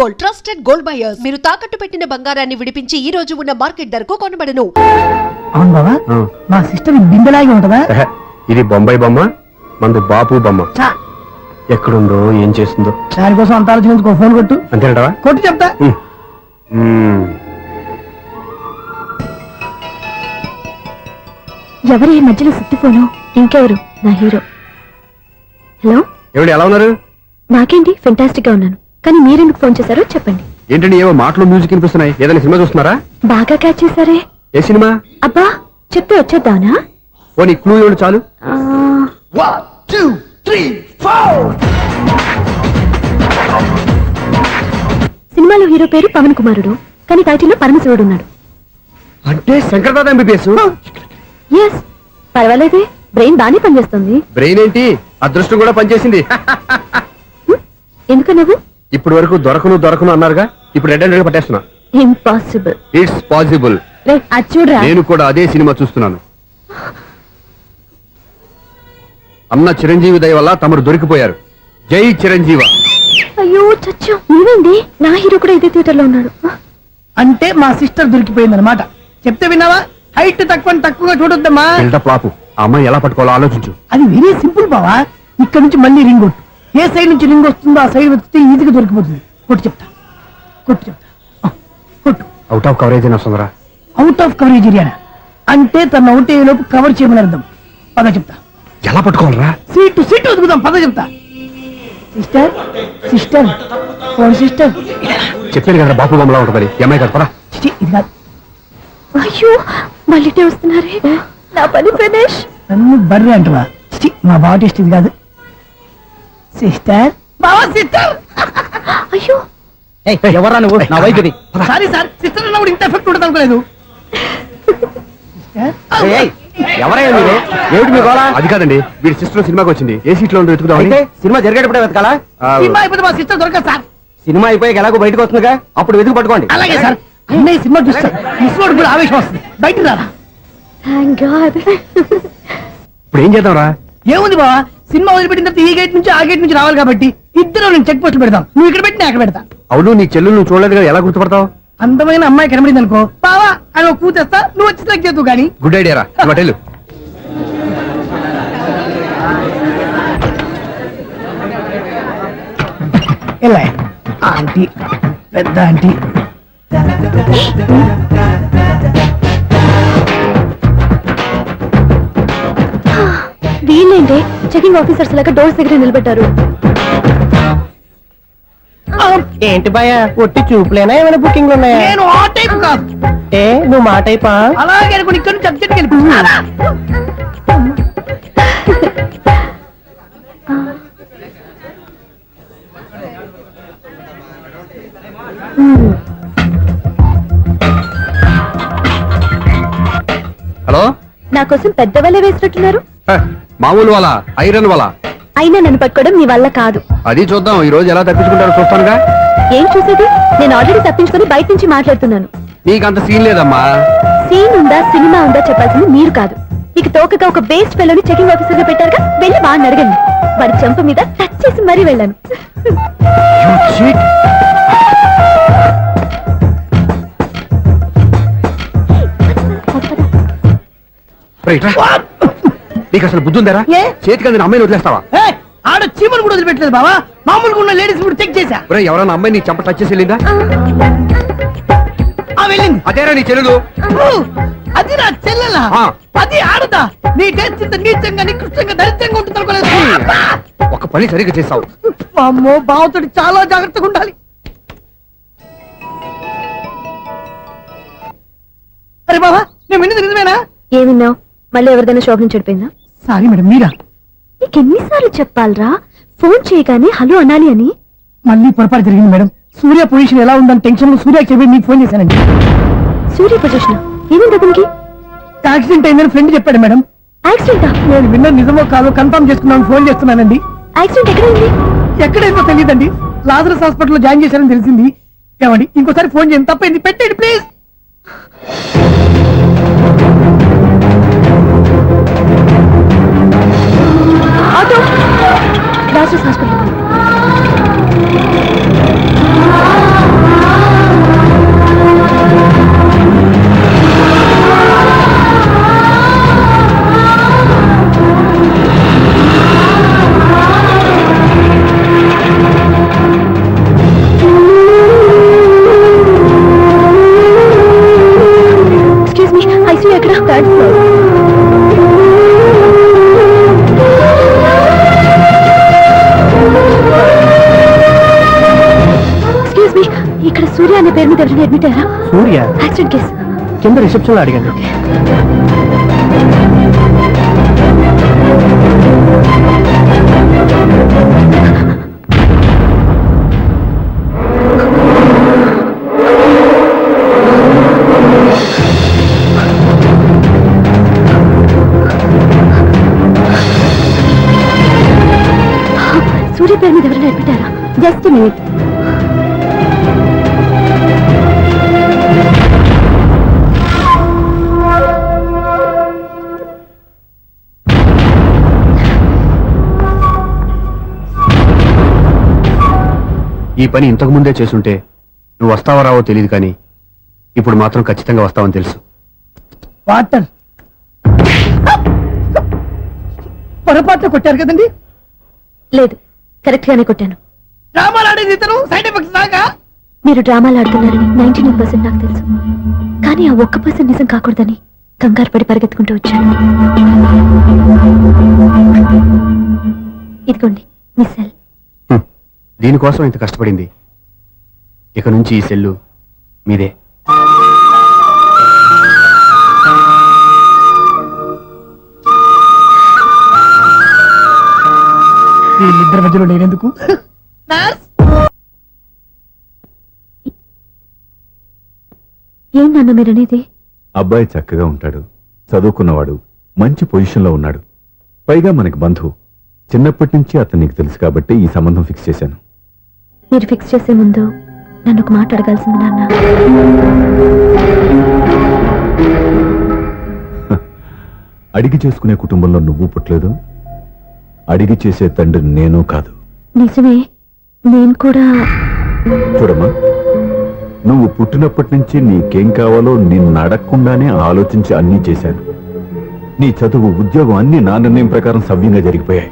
Gold, trusted gold buyers. మీరు తాకట్టు పెట్టిన బంగారాన్ని విడిపించి ఈ రోజు ఉన్న మార్కెట్ ధరకు కొనబడను. అవును బావా, మా సిస్టర్ బిందెలాగే ఉంటదా? ఇది బొంబాయి బొమ్మ, మందు బాపు బొమ్మ. ఎక్కడుందో ఏం చేస్తుందో దానికోసం అంత ఆలోచించుకో. ఫోన్ కొట్టు. అంతేనటవా? కొట్టు చెప్తా. ఎవరు ఈ మధ్యలో సుత్తి ఫోను? ఇంకెవరు? నా హీరో. హలో, ఎవడు ఎలా ఉన్నారు? నాకేంటి, ఫెంటాస్టిక్ గా ఉన్నాను. కానీ మీరెందుకు ఫోన్ చేశారో చెప్పండి. ఏంటండి ఏవో మాటలు మ్యూజిక్ వినిపిస్తున్నాయి? ఏదైనా సినిమా చూస్తున్నారా? బాగా క్యాచ్ చేశారే. ఏ సినిమా? అబ్బా, చెప్తే వచ్చేద్దానా? ఓ నీ క్లూ ఇవ్వండి చాలు. 1 2 3 4. సినిమాలో హీరో పేరు పవన్ కుమారుడు, కానీ టైటిల్లో పరమశివుడు ఉన్నాడు. అంటే Shankar Dada MBBS. Yes, పర్వాలేదే, brain బానే పనిచేస్తుంది. బ్రెయిన్ ఏంటి, అదృష్టం కూడా పనిచేసింది. ఎందుకు నువ్వు? ఇప్పుడు వరకు దొరకను అన్నారుగా, ఇప్పుడు రెడ్ అండ్ పట్టేస్తున్నా. ఇంపాసిబుల్. It's possible. అది చూడరా. నేను కూడా అదే సినిమా చూస్తున్నాను. అన్న చిరంజీవి దయ వల్ల తమరు దొరికిపోయారు. జై చిరంజీవ. అయ్యో చచ్చు, నీవేంటి? నా హీరో కూడా ఇదే థియేటర్ లో ఉన్నాడు. అంటే మా సిస్టర్ దొరికిపోయింది అనమాట. చెప్తే విన్నావా? హైట్ తక్కువగా చూడొద్దమ్మా. బిల్డప్ లాపు. ఆ అమ్మాయి ఎలా పట్టుకోవాలో ఆలోచించు. అది వెరీ సింపుల్ బావా. ఇక్కడ నుంచి మళ్ళీ రింగ్ కొట్టు. ఏ సైడ్ నుంచి రింగ్ వస్తుందో ఆ సైడ్ వెతికితే ఈజీగా దొరికిపోతుంది. కొట్టు చెప్తా. కొట్టు. అవుట్ ఆఫ్ కవరేజ్ అని వస్తుందిరా. అవుట్ ఆఫ్ కవరేజ్ ఏరియా అంటే తన అవుట్ అయ్యే లోపు కవర్ చేయమని అర్థం. పద చెప్తా. ఎలా పట్టుకోవాలరా? సీటు వదుకుదాం. పద చెప్తా. Sister phone sister. చెప్పాను కదా బాపు బొమ్మలా ఉంటుందని. అమ్మాయి కదా పరా. ఇది కాదు. అయ్యో, మళ్ళీ వస్తున్నారే. నా పని ఫినిష్. నన్ను బర్రె అంటవా? మా బావ టేస్ట్ ఇది కాదు. సిస్టర్. బావా సిస్టర్. అయ్యో, ఎవరా నువ్వు? నా వైఫ్ ఇది. సారీ సార్, సిస్టర్ అన్నప్పుడు ఇంత ఎఫెక్ట్ ఉంటుంది అనుకోలేదు. ఎవరైనా మీరు? ఏమిటి మీ గోళ? అది కాదండి, వీడి సిస్టర్ సినిమాకి వచ్చింది. ఏ సీట్ లో ఉందో వెతుకుదాం. సినిమా జరిగేటప్పుడే వెతకాలా? సినిమా అయిపోతే మా సిస్టర్ దొరకదు సార్. సినిమా అయిపోయి ఎలాగో బయటకు వస్తుందిగా, అప్పుడు వెతుకు పట్టుకోండి. అలాగే సార్. అన్నయ్య సినిమా చూస్తారు. మిస్లోడ్ కూడా ఆవేశం వస్తుంది. బయటకు రారా. Thank God. ఇప్పుడు ఏం చేద్దాంరా? ఏముంది బావా, సినిమా వదిలిపెట్టిన తర్వాత ఈ గేట్ నుంచి ఆ గేట్ నుంచి రావాలి కాబట్టి ఇద్దరు నేను చెక్ పోస్ట్ పెడతాం. నువ్వు ఇక్కడ పెట్టి అక్కడ పెడతా. అవును, నీ చెల్లెలు నువ్వు చూడలేదు కదా, ఎలా గుర్తుపడతావు? అందమైన అమ్మాయి కనబడింది అనుకో, బావా అని కూతేస్తా, నువ్వు వచ్చి సెలెక్ట్ చేద్దు కానీ. గుడ్ ఐడియా రా. హోటల్ ఎలా ఆంటీ, పెద్ద ఆంటీ. వీళ్ళేంటి చెకింగ్ ఆఫీసర్స్ లాగా డోర్స్ దగ్గర నిలబెట్టారు? ఏంటి భయ, ఒట్టి చూపులేనా ఏమైనా బుకింగ్ ఉన్నాయా? నేను ఆ టైప్ కాదు. ఏ నువ్వు మా టైపా? అలాగే అనుకుని ఇక్కడ నుంచి అర్జెంట్కి వెళ్ళి. హలో, నా కోసం పెద్ద వల వేసినట్టున్నారు. మామూలు వాళ్ళ ఐరన్ వాళ్ళ. అయినా నన్ను పట్టుకోవడం మీ వల్ల కాదు. అది చూద్దాం, ఈ రోజు ఎలా తప్పించుకుంటారో చూస్తానుగా. ఏం చూసేది? నేను ఆల్రెడీ తప్పించుకొని బయట నుంచి మాట్లాడుతున్నాను. నీకంత సీన్ లేదమ్మా. సీన్ ఉందా సినిమా ఉందా చెప్పాల్సింది మీరు కాదు. మీకు తోకగా ఒక బేస్ట్ ఫెలోని చెకింగ్ ఆఫీసర్ గా పెట్టారుగా, వెళ్ళి బాగా అడగండి. వారి చెంప మీద టచ్ చేసి మరీ వెళ్ళాను. నీకు అసలు బుద్ధి ఉందారా? చేతికి అందిన అమ్మాయిని వదిలేస్తావా? ఆడ చీమలు కూడా వదిలిపెట్టలేదు బావా. మామూలుగా ఉన్న లేడీస్ కూడా చెక్ చేశా. ఎవరైనా అమ్మాయి నీ చెంప టచ్ చేసి వెళ్ళిందా? వెళ్ళింది. అదేరా నీ చెల్లెలు? అది నా చెల్లెలా? అది ఆడదా? నీ టేస్ట్ ఇంత నీచంగా నికృష్టంగా దరిద్రంగా ఉంటుంది అనుకోలేదు. ఒక పని సరిగ్గా చేస్తావు. అమ్మో, బావతోటి చాలా జాగ్రత్తగా ఉండాలి. అరే బావా, నేను విన్నది నిజమేనా? ఏమిన్నావు? మళ్ళీ ఎవరిదైనా షాప్ నుంచి చెడిపోయిందా? సారీ మేడం, మీరా? నీకు ఎన్నిసార్లు చెప్పాలరా ఫోన్ చేయగానే హలో అనాలి అని? మళ్ళీ పొరపాటు జరిగింది మేడం. సూర్య పొజిషన్ ఎలా ఉందని టెన్షన్ లో సూర్య చెప్పి మీకు ఫోన్ చేశానండి. సూర్య పొజిషన్ ఏమైంది అతనికి? యాక్సిడెంట్ అయిందని ఫ్రెండ్ చెప్పాడు మేడం. యాక్సిడెంటా? నేను విన్న నిజమో కాదో కన్ఫర్మ్ చేసుకున్నాను, ఫోన్ చేస్తున్నానండి. యాక్సిడెంట్ ఎక్కడైంది? ఎక్కడైందో తెలియదండి. లాజరస్ హాస్పిటల్లో జాయిన్ చేశారని తెలిసింది. ఏమండి, ఇంకోసారి ఫోన్ చేయండి, తప్పైంది, పెట్టండి ప్లీజ్. Auto Lazarus hospital. ఇక్కడ సూర్య అనే పేరు మీద ఎవరైనా అడ్మిట్ అయ్యారా? సూర్య యాక్సిడెంట్ కేసు. కింద రిసెప్షన్ లో అడిగాను. సూర్య పేరు మీద ఎవరైనా అడ్మిట్ అయ్యారా? Just minute. ఈ పని ఇంతకు ముందే చేసుంటే నువ్వు వస్తావో రావో తెలియదు, కానీ ఇప్పుడు మాత్రం ఖచ్చితంగా వస్తావని తెలుసు. వాటర్ పొరపాట్లు కొట్టారు కదండి. లేదు, కరెక్ట్ గానే కొట్టాను. డ్రామాలు ఆడేది ఇతను, సైడ్ ఎఫెక్ట్స్ దాకా. మీరు డ్రామాలు ఆడుతున్నారని 99% నాకు తెలుసు, కానీ ఆ 1% నిజం కాకూడదని కంగారు పడి పరిగెత్తుకుంటూ వచ్చాను. ఇదిగోండి మీ సెల్. దీనికోసం ఇంత కష్టపడింది. ఇక నుంచి ఈ సెల్లు మీదే. వీళ్ళిద్దరి మధ్యలో నేనెందుకు? ఏంటన్నా మీరనేది? అబ్బాయి చక్కగా ఉంటాడు, చదువుకున్నవాడు, మంచి పొజిషన్లో ఉన్నాడు. పైగా మనకి బంధువు. చిన్నప్పటి నుంచి అతను నీకు తెలుసు కాబట్టి ఈ సంబంధం ఫిక్స్ చేశాను. మీరు ఫిక్స్ చేసే ముందు నన్ను ఒక మాట అడగాల్సింది నాన్న. అడిగి చేసుకునే కుటుంబంలో నువ్వు పుట్టలేదు, అడిగి చేసే తండ్రి నేను కాదు. నిజమే, నేను కూడా. చూడమ్మా, నువ్వు పుట్టినప్పటి నుంచి నీకేం కావాలో నిన్ను అడగకుండానే ఆలోచించి అన్నీ చేశాను. నీ చదువు, ఉద్యోగం అన్నీ నా నిర్ణయం ప్రకారం సవ్యంగా జరిగిపోయాయి.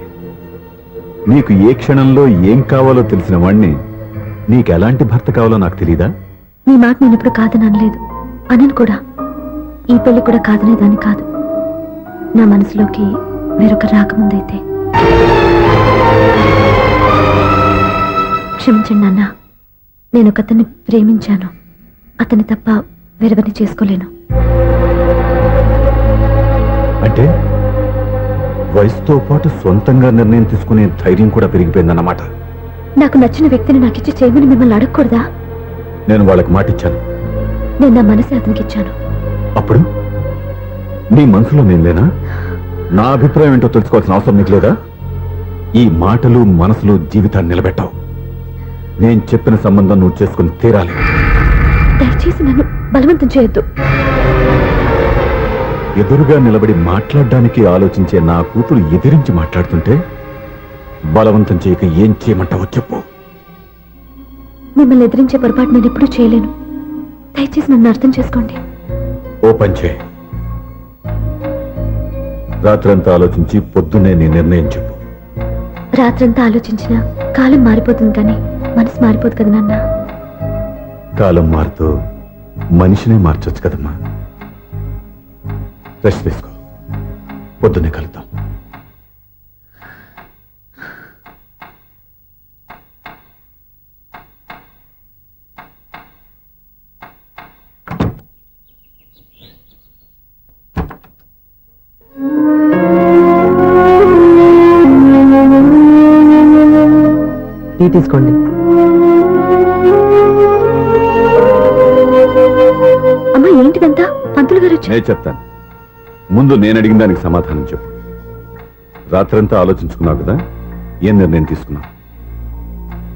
నీకు ఏ క్షణంలో ఏం కావాలో తెలిసిన వాణ్ణి నీకు ఎలాంటి భర్త కావాలో నాకు తెలీదా? మీ మాట నేను ఇప్పుడు కాదని అనలేదు, అనను కూడా. ఈ పెళ్లి కూడా కాదనేదాన్ని కాదు. నా మనసులోకి వేరొక రాకముందైతే. క్షమించండి నాన్న, నేను ఒకతన్ని ప్రేమించాను. అతన్ని తప్ప వేరెవరిని చేసుకోలేను. అంటే వయసుతో పాటు సొంతంగా నిర్ణయం తీసుకునే ధైర్యం కూడా పెరిగిపోయిందన్నమాట. నాకు నచ్చిన వ్యక్తిని నాకిచ్చి చేయమని మిమ్మల్ని అడగకూడదా? నేను వాళ్ళకి మాటిచ్చాను. నేను నా మనసు అతనికి ఇచ్చాను. అప్పుడు నీ మనసులో నేను లేనా? నా అభిప్రాయం ఏంటో తెలుసుకోవాల్సిన అవసరం నీకు లేదా? ఈ మాటలు, మనసులు జీవితాన్ని నిలబెట్టావు. నేను చెప్పిన సంబంధం నువ్వు చేసుకుని తీరాలి. దయచేసి నన్ను బలవంతం చేయొద్దు. ఎదురుగా నిలబడి మాట్లాడడానికి ఆలోచించే నా కూతురు ఎదిరించి మాట్లాడుతుంటే బలవంతం చేయక ఏం చేయమంటావో చెప్పు. మిమ్మల్ని ఎదిరించే పొరపాటు నేను ఎప్పుడూ చేయలేను. దయచేసి నన్ను అర్థం చేసుకోండి. ఓ పని చేయి, రాత్రంతా ఆలోచించి పొద్దున్నే నీ నిర్ణయం చెప్పు. రాత్రంతా ఆలోచించిన కాలం మారిపోతుంది, కానీ మనసు మారిపోదు కదా నాన్న. కాలం మారుతూ మనిషినే మార్చొచ్చు కదమ్మా. రెస్ట్ తీసుకో, పొద్దున్నే కలుద్దాం. టీ తీసుకోండి. అమ్మా, ఏంటిదంతా? పంతులు గారు వచ్చి. నేను చెప్తాను, ముందు నేను అడిగిన దానికి సమాధానం చెప్పు. రాత్రంతా ఆలోచించుకున్నావు కదా, ఏం నిర్ణయం తీసుకున్నావు?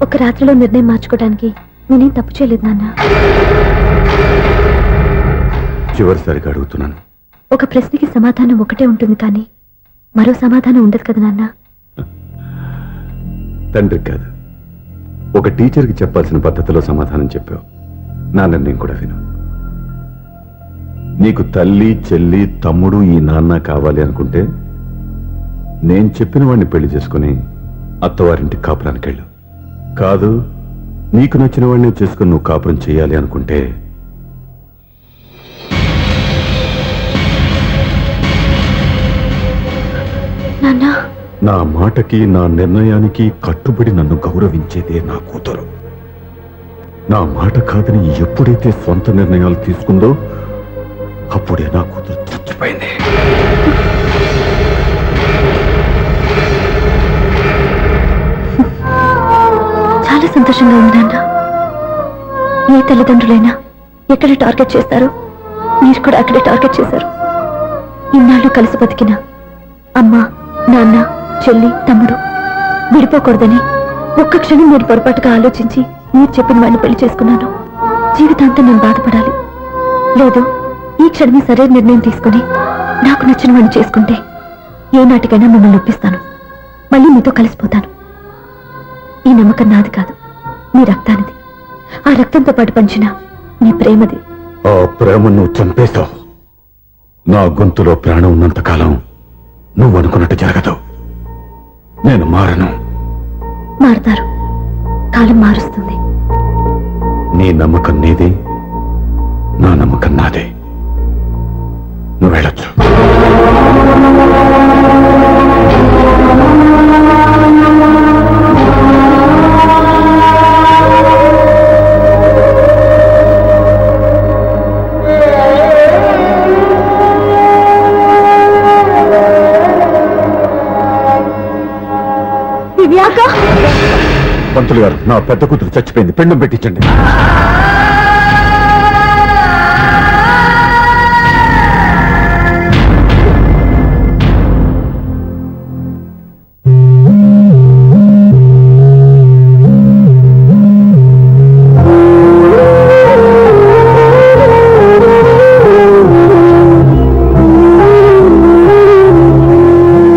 ఒక రాత్రిలో నిర్ణయం మార్చుకోవడానికి నేనేం తప్పు చేయలేదు నాన్న. చివరిసారిగా అడుగుతున్నాను. ఒక ప్రశ్నకి సమాధానం ఒకటే ఉంటుంది, కానీ మరో సమాధానం ఉండదు కదా నాన్న. తండ్రికి కాదు, ఒక టీచర్కి చెప్పాల్సిన పద్ధతిలో సమాధానం చెప్పావు. నా నిర్ణయం కూడా విను. నీకు తల్లి, చెల్లి, తమ్ముడు, ఈ నాన్న కావాలి అనుకుంటే నేను చెప్పిన వాడిని పెళ్లి చేసుకుని అత్తవారింటి కాపురానికి వెళ్ళు. కాదు, నీకు నచ్చిన వాడిని చేసుకుని నువ్వు కాపురం చేయాలి అనుకుంటే నాన్న, నా మాటకి, నా నిర్ణయానికి కట్టుబడి నన్ను గౌరవించేదే నా కూతురు. నా మాట కాదని ఎప్పుడైతే సొంత నిర్ణయాలు తీసుకుందో అప్పుడే నా కూతురు చచ్చిపోయింది. చాలా సంతోషంగా ఉంది నాన్న. ఏ తల్లిదండ్రులైనా ఎక్కడ టార్గెట్ చేస్తారో మీరు కూడా అక్కడే టార్గెట్ చేశారు. ఇన్నాళ్ళు కలిసి బతికిన అమ్మ, నాన్న, చెల్లి, తమ్ముడు విడిపోకూడదని ఒక్క క్షణం మీరు పొరపాటుగా ఆలోచించి మీరు చెప్పిన వాడిని పెళ్లి చేసుకున్నాను. జీవితాంతం నేను బాధపడాలి. లేదు, ఈ క్షణమే సరైన నిర్ణయం తీసుకుని నాకు నచ్చిన వాడిని చేసుకుంటే ఏ నాటికైనా మిమ్మల్ని ఒప్పిస్తాను. మళ్ళీ మీతో కలిసిపోతాను. ఈ నమ్మకం నాది కాదు, మీ రక్తానిది. ఆ రక్తంతో పాటు పంచిన మీ ప్రేమది. ఆ ప్రేమ నువ్వు చంపేశావు. నా గొంతులో ప్రాణం ఉన్నంత కాలం నువ్వు అనుకున్నట్టు జరగదు. నేను మారను. మారుతారు, కాలం మారుస్తుంది. నీ నమ్మకం నీదే, నా నమ్మకం నాదే. నువ్వు వెళ్ళొచ్చు. దివ్యాక, పంతులు గారు, నా పెద్ద కూతురు చచ్చిపోయింది, పిండం పెట్టించండి.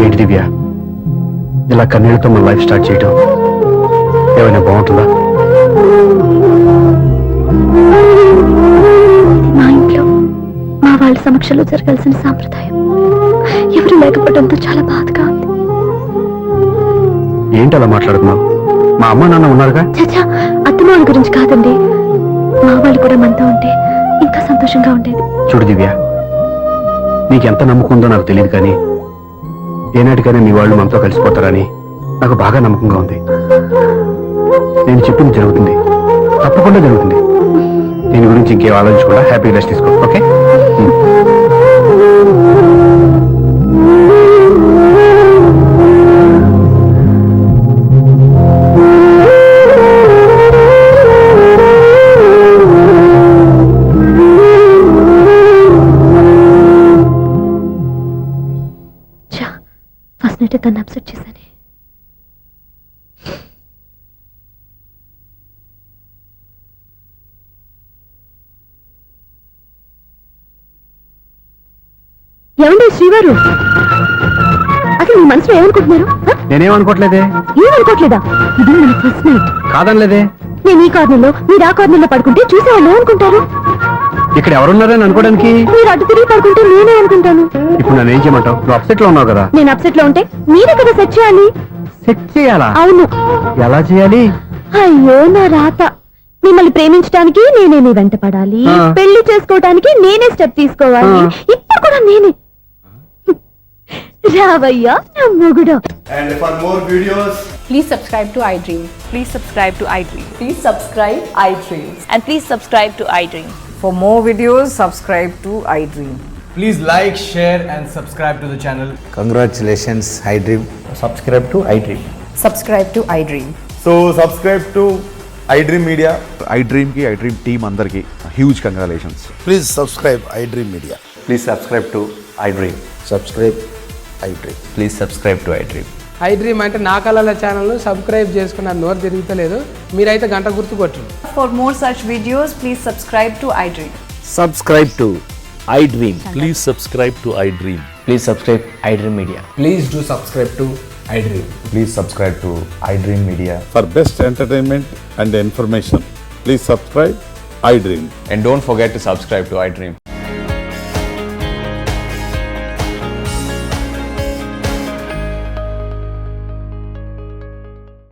ఏంటి దివ్య, ఇలా కన్నీళ్లతో మన లైఫ్ స్టార్ట్ చేయటం ఏమైనా బాగుంటుందా? మా ఇంట్లో మా వాళ్ళ సమక్షంలో జరగాల్సిన సాంప్రదాయం ఎవరు లేకపోవడంతో చాలా బాధగా ఉంది. ఏంటి అలా మాట్లాడుతున్నావు? మా అమ్మ నాన్న ఉన్నారుగా. చచ్చా, అత్తమాల గురించి కాదండి. మా వాళ్ళు కూడా మనతో ఉంటే ఇంకా సంతోషంగా ఉండేది. చూడు దివ్య, నీకెంత నమ్మకం ఉందో నాకు తెలియదు, కానీ ఏనాటికైనా మీ వాళ్ళు మనతో కలిసిపోతారని నాకు బాగా నమ్మకంగా ఉంది. నేను చెప్పింది జరుగుతుంది, తప్పకుండా జరుగుతుంది. దీని గురించి ఇంకేం ఆలోచించకుండా హ్యాపీ రెస్ట్ తీసుకో, ఓకే? ఫస్ట్ నైట్ తను అప్సెట్ చేశాను. ఏమండి శ్రీవారు, అసలు మీ మనసులో ఏమనుకుంటున్నారు? నేనేమనుకోవట్లేదే. ఏమనుకోవట్లేదా? ఇది మన ఫస్ట్ నైట్. కాదనలేదే. నేను ఈ కార్నర్లో, మీరు ఆ కార్నర్లో పడుకుంటే చూసేవాళ్ళు ఏమనుకుంటారు? ఇక్కడ ఎవరున్నారని అనుకోవడానికి. మీరు అటు తిరిగి పడుకుంటే నేనే అనుకుంటాను. ఇప్పుడు నన్ను ఏం చేయమంటావు? నువ్వు అప్సెట్ లో ఉన్నావు కదా. నేను అప్సెట్ లో ఉంటే మీరే కదా సెట్ చేయాలి. సెట్ చేయాలా? అవును. ఎలా చేయాలి? అయ్యో నా రాత. మిమ్మల్ని ప్రేమించడానికి నేనే మీ వెంట పడాలి, పెళ్లి చేసుకోవడానికి నేనే స్టెప్ తీసుకోవాలి. ఇప్పుడు కూడా నేనే. రావయ్యా నా మొగుడు. And for more videos, Please subscribe to iDream. Please subscribe to iDream. Please subscribe iDream. And please subscribe to iDream. For more videos, subscribe to iDream. please like, share and subscribe to the channel. Congratulations, iDream. Subscribe to iDream. Subscribe to iDream. So subscribe to iDream Media. iDream కి iDream team అందరికి huge congratulations. Please subscribe iDream Media. Please subscribe to iDream. Subscribe iDream. Please subscribe to iDream. iDream అంటే నా కళల ఛానల్ను subscribe చేసుకున్న నోరు తిరుగుతలేదు. మీరైతే గంట గుర్తు కొట్టండి. For more such videos, please subscribe to iDream. Subscribe to iDream. Please subscribe to iDream. Please subscribe iDream Media. Please do subscribe to iDream. Please subscribe to iDream Media. For best entertainment and information, please subscribe iDream. And don't forget to subscribe to iDream.